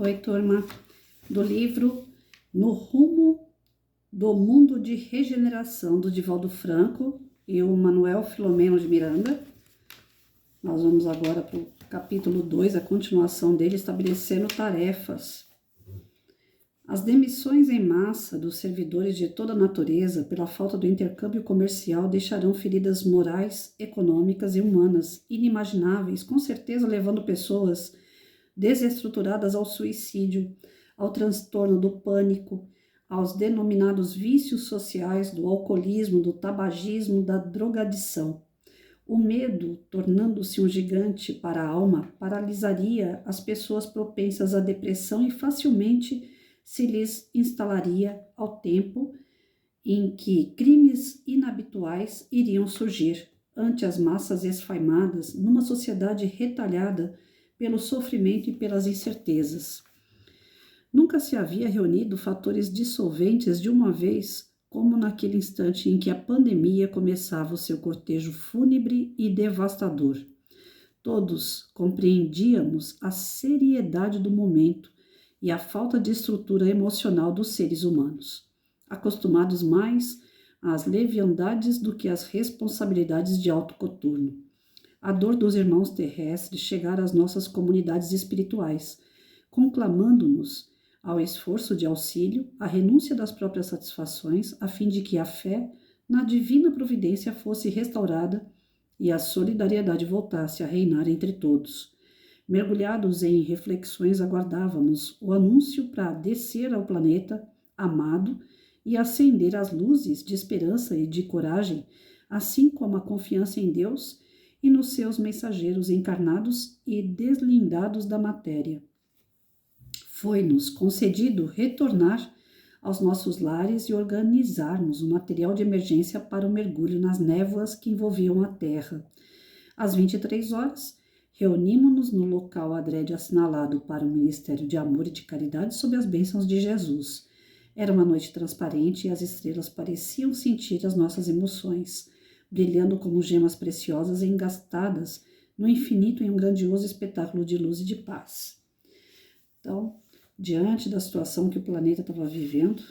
Oi, turma, do livro No Rumo do Mundo de Regeneração, do Divaldo Franco e o Manuel Filomeno de Miranda. Nós vamos agora para o capítulo 2, a continuação dele, estabelecendo tarefas. As demissões em massa dos servidores de toda a natureza pela falta do intercâmbio comercial deixarão feridas morais, econômicas e humanas inimagináveis, com certeza levando pessoas desestruturadas ao suicídio, ao transtorno do pânico, aos denominados vícios sociais do alcoolismo, do tabagismo, da drogadição. O medo, tornando-se um gigante para a alma, paralisaria as pessoas propensas à depressão e facilmente se lhes instalaria ao tempo em que crimes inabituais iriam surgir ante as massas esfaimadas numa sociedade retalhada pelo sofrimento e pelas incertezas. Nunca se havia reunido fatores dissolventes de uma vez, como naquele instante em que a pandemia começava o seu cortejo fúnebre e devastador. Todos compreendíamos a seriedade do momento e a falta de estrutura emocional dos seres humanos, acostumados mais às leviandades do que às responsabilidades de alto coturno. A dor dos irmãos terrestres chegar às nossas comunidades espirituais, conclamando-nos ao esforço de auxílio, à renúncia das próprias satisfações, a fim de que a fé na divina providência fosse restaurada e a solidariedade voltasse a reinar entre todos. Mergulhados em reflexões, aguardávamos o anúncio para descer ao planeta amado e acender as luzes de esperança e de coragem, assim como a confiança em Deus e nos seus mensageiros encarnados e deslindados da matéria. Foi-nos concedido retornar aos nossos lares e organizarmos o material de emergência para o mergulho nas névoas que envolviam a Terra. Às 23 horas, reunimos-nos no local adrede assinalado para o Ministério de Amor e de Caridade sob as bênçãos de Jesus. Era uma noite transparente e as estrelas pareciam sentir as nossas emoções, brilhando como gemas preciosas engastadas no infinito em um grandioso espetáculo de luz e de paz. Então, diante da situação que o planeta estava vivendo,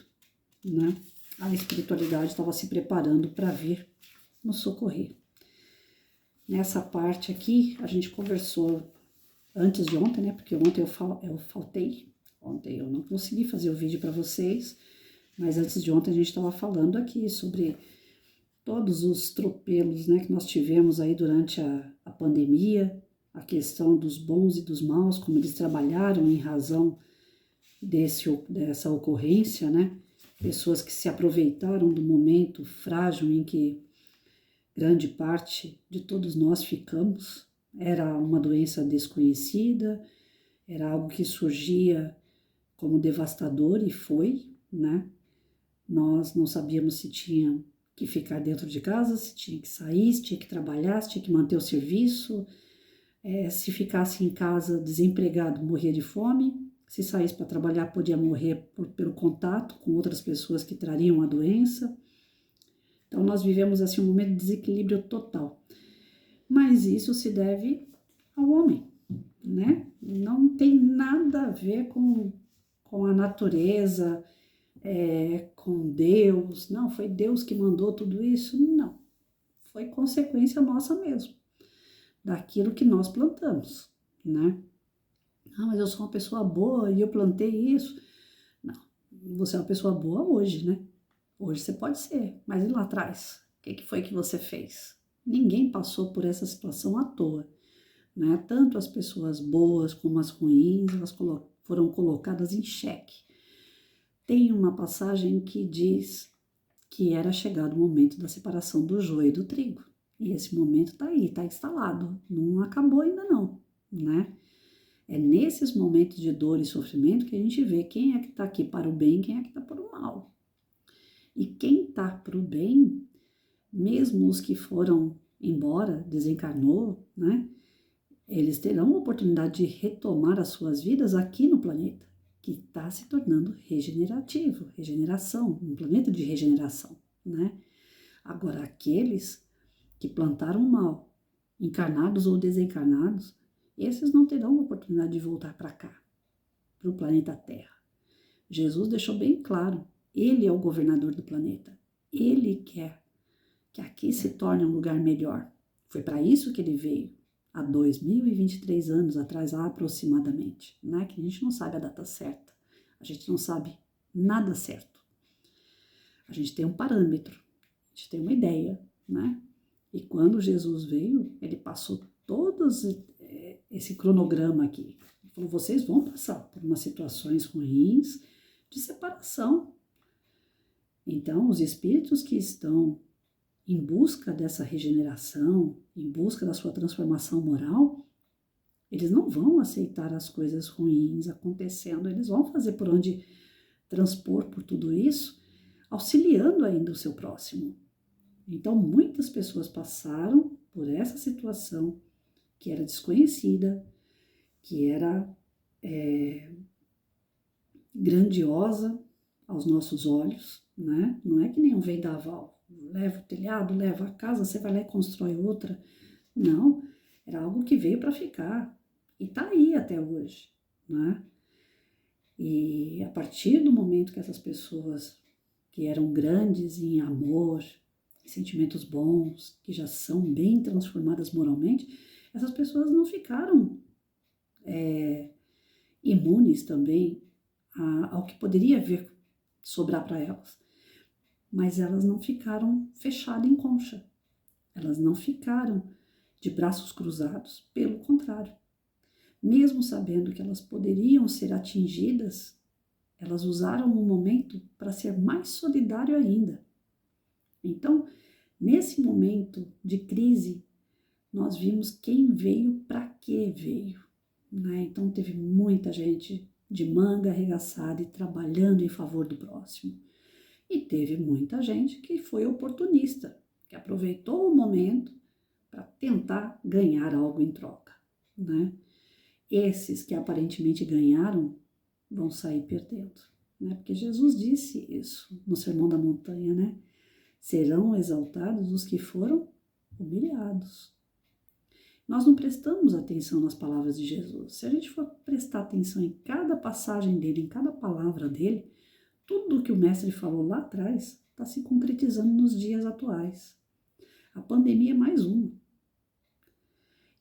né, a espiritualidade estava se preparando para vir nos socorrer. Nessa parte aqui, a gente conversou antes de ontem, né, porque ontem eu faltei, ontem eu não consegui fazer o vídeo para vocês, mas antes de ontem a gente estava falando aqui sobre todos os tropelos, né, que nós tivemos aí durante a pandemia, a questão dos bons e dos maus, como eles trabalharam em razão dessa ocorrência, né, pessoas que se aproveitaram do momento frágil em que grande parte de todos nós ficamos. Era uma doença desconhecida, era algo que surgia como devastador e foi, né, nós não sabíamos se tinha que ficar dentro de casa, se tinha que sair, se tinha que trabalhar, se tinha que manter o serviço, se ficasse em casa desempregado, morria de fome, se saísse para trabalhar, podia morrer pelo contato com outras pessoas que trariam a doença. Então, nós vivemos assim um momento de desequilíbrio total. Mas isso se deve ao homem, né? Não tem nada a ver com a natureza, com Deus. Não, foi Deus que mandou tudo isso? Não. Foi consequência nossa mesmo, daquilo que nós plantamos, né? Ah, mas eu sou uma pessoa boa e eu plantei isso. Não, você é uma pessoa boa hoje, né? Hoje você pode ser, mas e lá atrás? O que foi que você fez? Ninguém passou por essa situação à toa, né? Tanto as pessoas boas como as ruins, elas foram colocadas em xeque. Tem uma passagem que diz que era chegado o momento da separação do joio e do trigo. E esse momento tá aí, tá instalado. Não acabou ainda não, né? É nesses momentos de dor e sofrimento que a gente vê quem é que tá aqui para o bem e quem é que tá para o mal. E quem tá para o bem, mesmo os que foram embora, desencarnou, né? Eles terão a oportunidade de retomar as suas vidas aqui no planeta, que está se tornando regeneração, um planeta de regeneração, né? Agora, aqueles que plantaram mal, encarnados ou desencarnados, esses não terão a oportunidade de voltar para cá, para o planeta Terra. Jesus deixou bem claro, ele é o governador do planeta. Ele quer que aqui se torne um lugar melhor. Foi para isso que ele veio, há 2023 anos atrás, aproximadamente, né? Que a gente não sabe a data certa, a gente não sabe nada certo. A gente tem um parâmetro, a gente tem uma ideia, né? E quando Jesus veio, ele passou todos esse cronograma aqui. Ele falou, vocês vão passar por umas situações ruins de separação. Então, os espíritos que estão em busca dessa regeneração, em busca da sua transformação moral, eles não vão aceitar as coisas ruins acontecendo, eles vão fazer por onde transpor por tudo isso, auxiliando ainda o seu próximo. Então, muitas pessoas passaram por essa situação que era desconhecida, que era grandiosa aos nossos olhos, né? Não é que nem um vendaval, leva o telhado, leva a casa, você vai lá e constrói outra. Não, era algo que veio para ficar e está aí até hoje, né? E a partir do momento que essas pessoas que eram grandes em amor, em sentimentos bons, que já são bem transformadas moralmente, essas pessoas não ficaram imunes também ao que poderia vir sobrar para elas. Mas elas não ficaram fechadas em concha. Elas não ficaram de braços cruzados. Pelo contrário. Mesmo sabendo que elas poderiam ser atingidas, elas usaram o momento para ser mais solidário ainda. Então, nesse momento de crise, nós vimos quem veio, para que veio, né? Então, teve muita gente de manga arregaçada e trabalhando em favor do próximo. E teve muita gente que foi oportunista, que aproveitou o momento para tentar ganhar algo em troca, né? Esses que aparentemente ganharam vão sair perdendo, né? Porque Jesus disse isso no Sermão da Montanha, né? Serão exaltados os que foram humilhados. Nós não prestamos atenção nas palavras de Jesus. Se a gente for prestar atenção em cada passagem dele, em cada palavra dele, tudo o que o mestre falou lá atrás está se concretizando nos dias atuais. A pandemia é mais uma.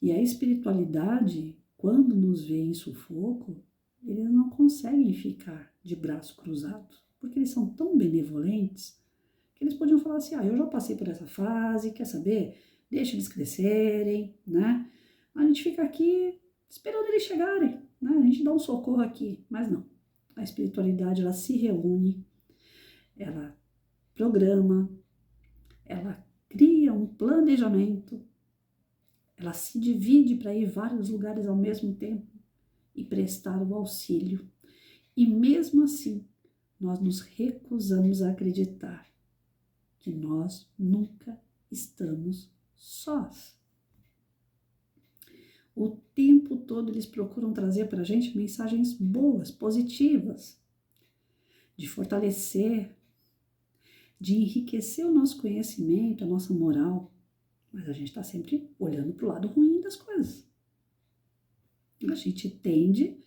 E a espiritualidade, quando nos vê em sufoco, eles não conseguem ficar de braço cruzado, porque eles são tão benevolentes que eles podiam falar assim, eu já passei por essa fase, quer saber? Deixa eles crescerem, né? A gente fica aqui esperando eles chegarem, né? A gente dá um socorro aqui, mas não. A espiritualidade, ela se reúne, ela programa, ela cria um planejamento, ela se divide para ir vários lugares ao mesmo tempo e prestar o auxílio. E mesmo assim, nós nos recusamos a acreditar que nós nunca estamos sós. O tempo todo eles procuram trazer para a gente mensagens boas, positivas, de fortalecer, de enriquecer o nosso conhecimento, a nossa moral. Mas a gente está sempre olhando para o lado ruim das coisas. A gente tende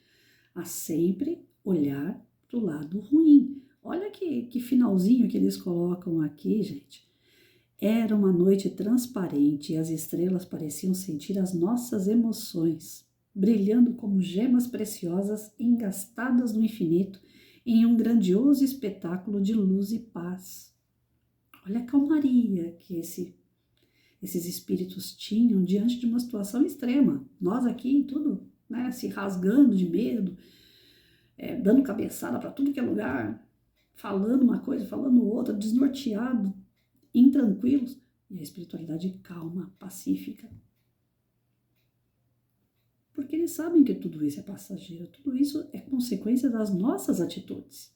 a sempre olhar para o lado ruim. Olha que finalzinho que eles colocam aqui, gente. Era uma noite transparente e as estrelas pareciam sentir as nossas emoções, brilhando como gemas preciosas engastadas no infinito em um grandioso espetáculo de luz e paz. Olha a calmaria que esses espíritos tinham diante de uma situação extrema. Nós aqui, tudo, né, se rasgando de medo, dando cabeçada para tudo que é lugar, falando uma coisa, falando outra, desnorteado, intranquilos, e a espiritualidade calma, pacífica. Porque eles sabem que tudo isso é passageiro, tudo isso é consequência das nossas atitudes.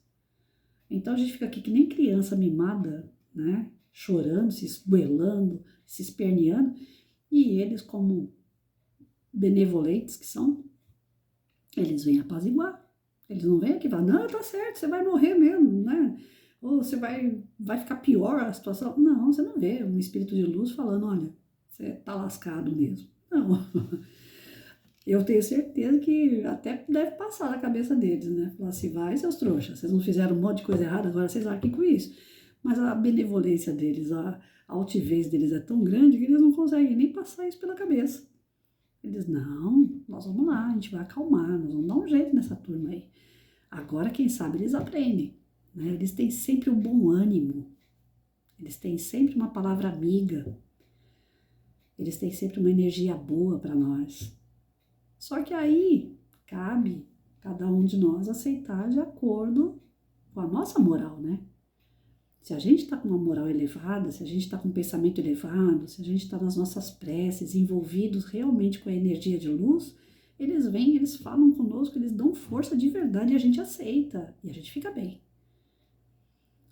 Então a gente fica aqui que nem criança mimada, né, chorando, se esgoelando, se esperneando, e eles, como benevolentes que são, eles vêm apaziguar. Eles não vêm aqui e falam, não, tá certo, você vai morrer mesmo, né? Ou você vai ficar pior a situação. Não, você não vê um espírito de luz falando, olha, você tá lascado mesmo. Não. Eu tenho certeza que até deve passar na cabeça deles, né? Falar assim, vai, seus trouxas, vocês não fizeram um monte de coisa errada, agora vocês larguem com isso. Mas a benevolência deles, a altivez deles é tão grande que eles não conseguem nem passar isso pela cabeça. Eles, não, nós vamos lá, a gente vai acalmar, nós vamos dar um jeito nessa turma aí. Agora, quem sabe, eles aprendem, né? Eles têm sempre um bom ânimo, eles têm sempre uma palavra amiga, eles têm sempre uma energia boa para nós. Só que aí cabe cada um de nós aceitar de acordo com a nossa moral, né? Se a gente está com uma moral elevada, se a gente está com um pensamento elevado, se a gente está nas nossas preces, envolvidos realmente com a energia de luz, eles vêm, eles falam conosco, eles dão força de verdade e a gente aceita e a gente fica bem.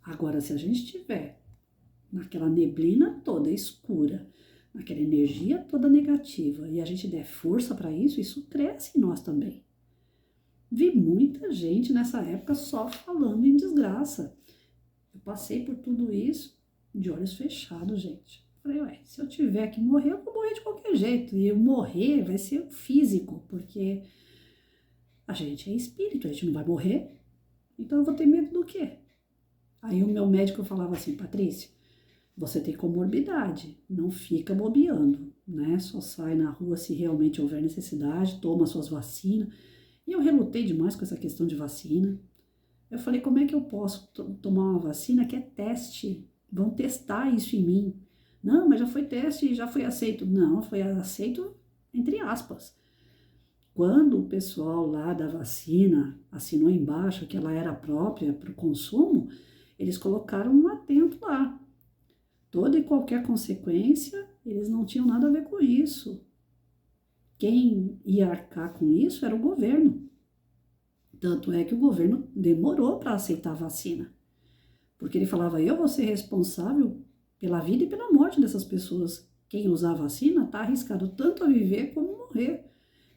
Agora, se a gente estiver naquela neblina toda escura, naquela energia toda negativa e a gente der força para isso, isso cresce em nós também. Vi muita gente nessa época só falando em desgraça. Eu passei por tudo isso de olhos fechados, gente. Falei, ué, se eu tiver que morrer, eu vou morrer de qualquer jeito. E eu morrer vai ser físico, porque a gente é espírito, a gente não vai morrer. Então eu vou ter medo do quê? Aí o meu médico falava assim, Patrícia, você tem comorbidade, não fica bobeando, né? Só sai na rua se realmente houver necessidade, toma suas vacinas. E eu relutei demais com essa questão de vacina. Eu falei, como é que eu posso tomar uma vacina que é teste? Vão testar isso em mim. Não, mas já foi teste e já foi aceito. Não, foi aceito entre aspas. Quando o pessoal lá da vacina assinou embaixo que ela era própria para o consumo, eles colocaram um atento lá. Toda e qualquer consequência, eles não tinham nada a ver com isso. Quem ia arcar com isso era o governo. Tanto é que o governo demorou para aceitar a vacina. Porque ele falava, eu vou ser responsável pela vida e pela morte dessas pessoas. Quem usar a vacina está arriscado tanto a viver como morrer,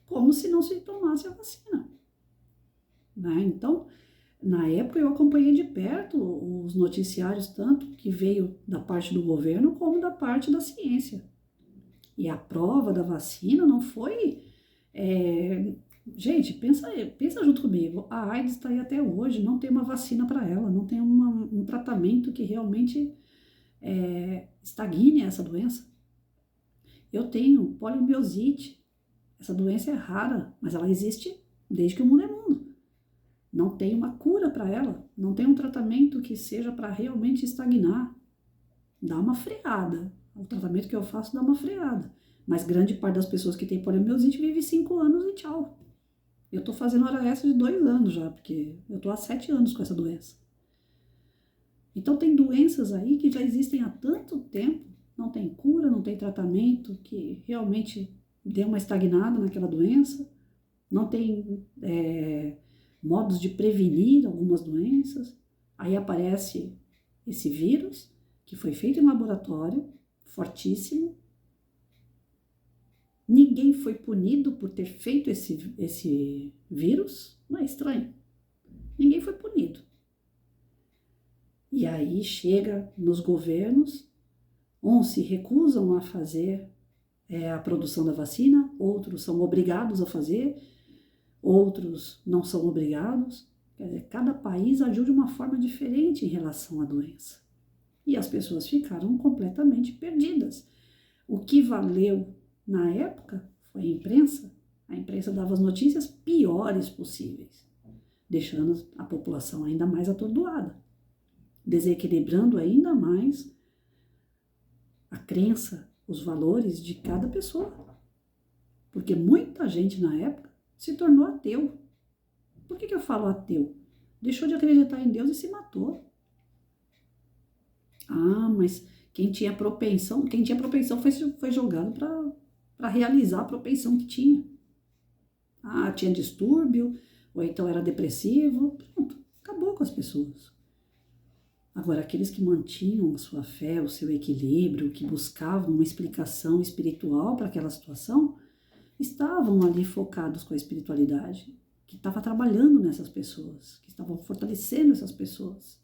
como se não se tomasse a vacina. Né? Então, na época eu acompanhei de perto os noticiários, tanto que veio da parte do governo como da parte da ciência. E a prova da vacina não foi... Gente, pensa junto comigo, a AIDS está aí até hoje, não tem uma vacina para ela, não tem um tratamento que realmente estagne essa doença. Eu tenho poliomielite, essa doença é rara, mas ela existe desde que o mundo é mundo. Não tem uma cura para ela, não tem um tratamento que seja para realmente estagnar. Dá uma freada, o tratamento que eu faço dá uma freada, mas grande parte das pessoas que tem poliomielite vive 5 anos e tchau. Eu tô fazendo hora extra de 2 anos já, porque eu tô há 7 anos com essa doença. Então tem doenças aí que já existem há tanto tempo, não tem cura, não tem tratamento que realmente dê uma estagnada naquela doença, não tem modos de prevenir algumas doenças. Aí aparece esse vírus, que foi feito em laboratório, fortíssimo. Ninguém foi punido por ter feito esse vírus, não é estranho? Ninguém foi punido. E aí chega nos governos, uns se recusam a fazer a produção da vacina, outros são obrigados a fazer, outros não são obrigados. Quer dizer, cada país agiu de uma forma diferente em relação à doença. E as pessoas ficaram completamente perdidas. O que valeu na época foi a imprensa. A imprensa dava as notícias piores possíveis, deixando a população ainda mais atordoada, desequilibrando ainda mais a crença, os valores de cada pessoa. Porque muita gente na época se tornou ateu. Por que eu falo ateu? Deixou de acreditar em Deus e se matou. Ah, mas quem tinha propensão foi jogado para realizar a propensão que tinha. Ah, tinha distúrbio, ou então era depressivo. Pronto, acabou com as pessoas. Agora, aqueles que mantinham a sua fé, o seu equilíbrio, que buscavam uma explicação espiritual para aquela situação, estavam ali focados com a espiritualidade, que estava trabalhando nessas pessoas, que estavam fortalecendo essas pessoas.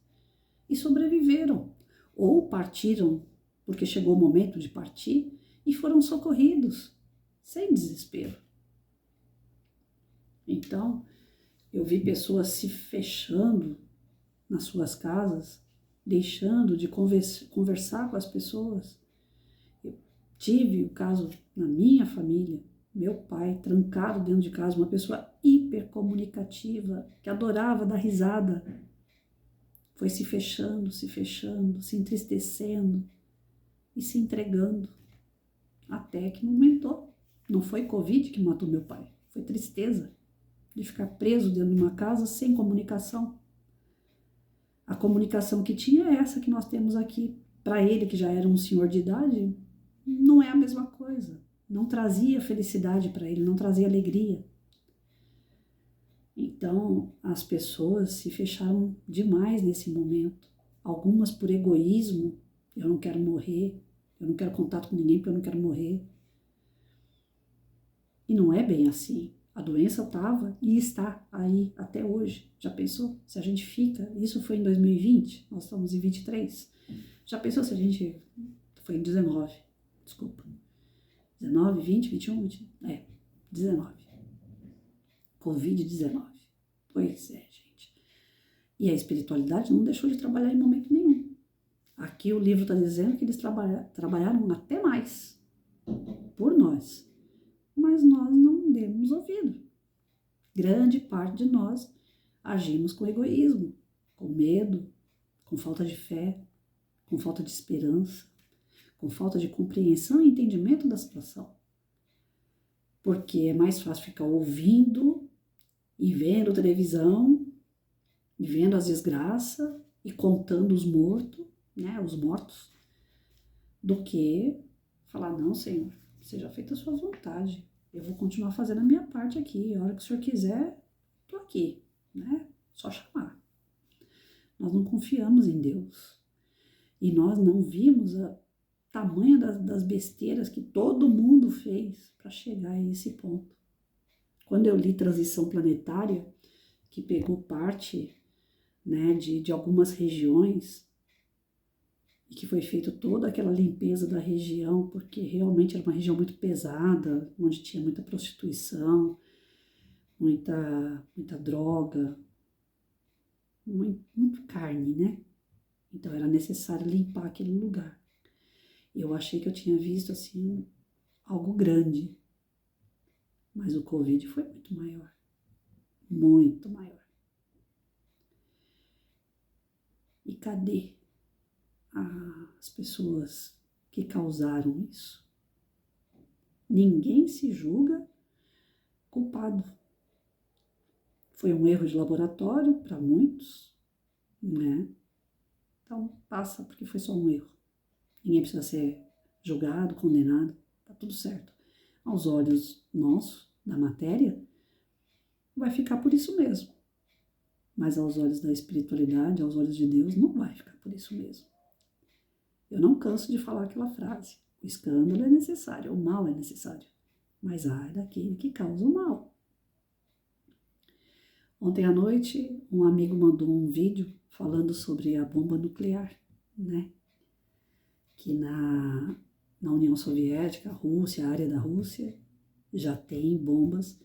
E sobreviveram. Ou partiram, porque chegou o momento de partir, e foram socorridos, sem desespero. Então, eu vi pessoas se fechando nas suas casas, deixando de conversar com as pessoas. Eu tive o caso na minha família, meu pai trancado dentro de casa, uma pessoa hipercomunicativa, que adorava dar risada, foi se fechando, se entristecendo e se entregando, até que não aguentou. Não foi Covid que matou meu pai, foi tristeza de ficar preso dentro de uma casa sem comunicação. A comunicação que tinha é essa que nós temos aqui. Para ele, que já era um senhor de idade, não é a mesma coisa. Não trazia felicidade para ele, não trazia alegria. Então, as pessoas se fecharam demais nesse momento. Algumas por egoísmo, eu não quero morrer, eu não quero contato com ninguém porque eu não quero morrer. E não é bem assim. A doença estava e está aí até hoje. Já pensou? Se a gente fica... Isso foi em 2020, nós estamos em 23. Já pensou se a gente... Foi em 19, desculpa. 19, 20, 21, 20... 19. Covid-19. Pois é, gente. E a espiritualidade não deixou de trabalhar em momento nenhum. Aqui o livro está dizendo que eles trabalharam até mais por nós. Mas nós não demos ouvido. Grande parte de nós agimos com egoísmo, com medo, com falta de fé, com falta de esperança, com falta de compreensão e entendimento da situação. Porque é mais fácil ficar ouvindo e vendo televisão, e vendo as desgraças e contando os mortos, né, os mortos, do que falar, não, Senhor, seja feita a sua vontade. Eu vou continuar fazendo a minha parte aqui. A hora que o Senhor quiser, estou aqui, né? Só chamar. Nós não confiamos em Deus. E nós não vimos a tamanha das besteiras que todo mundo fez para chegar a esse ponto. Quando eu li Transição Planetária, que pegou parte, né, de algumas regiões, e que foi feita toda aquela limpeza da região, porque realmente era uma região muito pesada, onde tinha muita prostituição, muita droga, muito carne, né? Então era necessário limpar aquele lugar. Eu achei que eu tinha visto, assim, algo grande, mas o Covid foi muito maior, muito maior. E cadê as pessoas que causaram isso? Ninguém se julga culpado. Foi um erro de laboratório para muitos, né? Então passa porque foi só um erro. Ninguém precisa ser julgado, condenado, tá tudo certo. Aos olhos nossos, da matéria, vai ficar por isso mesmo. Mas aos olhos da espiritualidade, aos olhos de Deus, não vai ficar por isso mesmo. Eu não canso de falar aquela frase. O escândalo é necessário, o mal é necessário. Mas ai daquele que causa o mal. Ontem à noite, um amigo mandou um vídeo falando sobre a bomba nuclear, né? Que na União Soviética, a Rússia, a área da Rússia, já tem bombas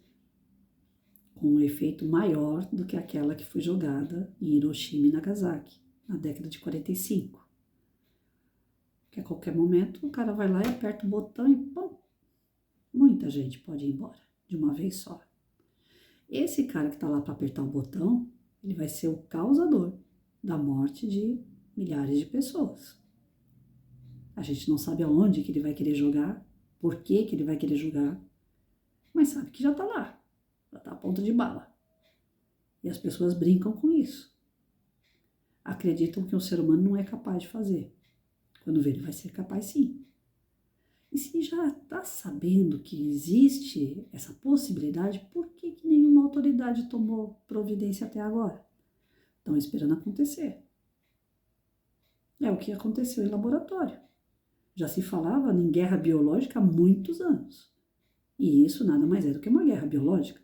com um efeito maior do que aquela que foi jogada em Hiroshima e Nagasaki, na década de 45. Que a qualquer momento o cara vai lá e aperta o botão e pum, muita gente pode ir embora de uma vez só. Esse cara que está lá para apertar o botão, ele vai ser o causador da morte de milhares de pessoas. A gente não sabe aonde que ele vai querer jogar, por que ele vai querer jogar, mas sabe que já está lá, já está a ponta de bala. E as pessoas brincam com isso. Acreditam que o ser humano não é capaz de fazer. Quando vê, ele vai ser capaz sim. E se já está sabendo que existe essa possibilidade, por que nenhuma autoridade tomou providência até agora? Estão esperando acontecer. É o que aconteceu em laboratório. Já se falava em guerra biológica há muitos anos. E isso nada mais é do que uma guerra biológica.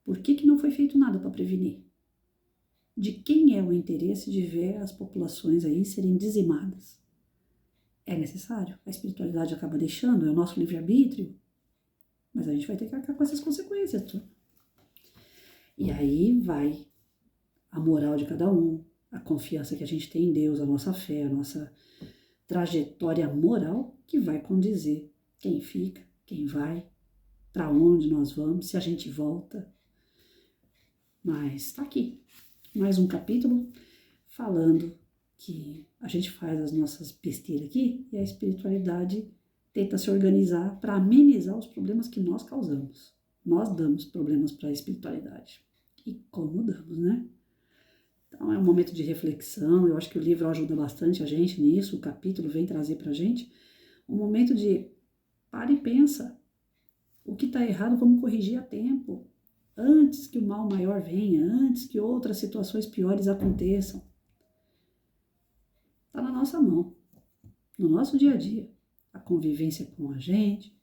Por que não foi feito nada para prevenir? De quem é o interesse de ver as populações aí serem dizimadas? É necessário? A espiritualidade acaba deixando? É o nosso livre-arbítrio? mas a gente vai ter que arcar com essas consequências, turma. E aí vai a moral de cada um, a confiança que a gente tem em Deus, a nossa fé, a nossa trajetória moral, que vai condizer quem fica, quem vai, para onde nós vamos, se a gente volta. Mas tá aqui, mais um capítulo falando que a gente faz as nossas besteiras aqui e a espiritualidade tenta se organizar para amenizar os problemas que nós causamos. Nós damos problemas para a espiritualidade. E como damos, né? Então é um momento de reflexão, eu acho que o livro ajuda bastante a gente nisso, o capítulo vem trazer pra gente um momento de para e pensa. O que está errado vamos corrigir a tempo, antes que o mal maior venha, antes que outras situações piores aconteçam. Está na nossa mão, no nosso dia a dia, a convivência com a gente,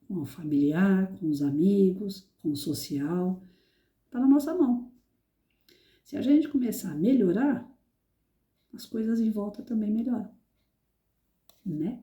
com o familiar, com os amigos, com o social, está na nossa mão. Se a gente começar a melhorar, as coisas em volta também melhoram, né?